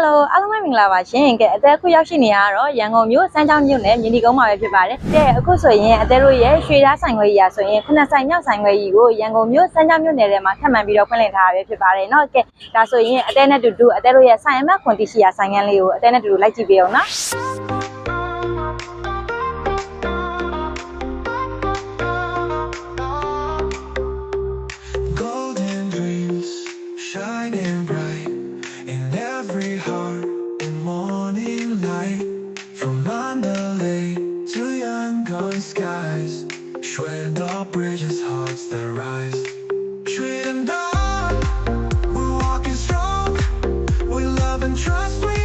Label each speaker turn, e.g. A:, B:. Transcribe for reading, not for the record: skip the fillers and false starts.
A: Hello အားလုံးပဲမင်္ဂလာပါရှင်ကဲအသေးအခုရောက်ရှိနေရတော့ရန်ကုန်မြို့စမ်းချောင်းမြို့နယ်မြင်းဒီကုန်းမှာပဲဖြစ်ပါတယ်ကဲအခုဆိုရင်အသေးတို့ရဲ့ရွှေသားဆိုင်ခွဲကြီးရာဆိုရင်ခုနှစ်ဆိုင်မြောက်ဆိုင်ခွဲကြီးကိုရန်ကုန်မြို့စမ်းချောင်းမြို့နယ်ထဲမှာထပ်မံပြီးတော့ဖွင့်လှစ်ထားရပဲဖြစ်ပါတယ်เนาะကဲဒါဆိုရင်အသေးနဲ့တူတူအသေးတို့ရဲ့ဆိုင်အမတ်ခွန်တီရှိရာဆိုင်ခန်းလေးကိုအသေးနဲ့တူတူလိုက်ကြည့်ပေးအောင်နော်
B: Shining bright in every heart in morning light. From Mandalay to Yangon skies, shredding the bridges, hearts that rise. Straight and dark, we're walking strong. We love and trust. We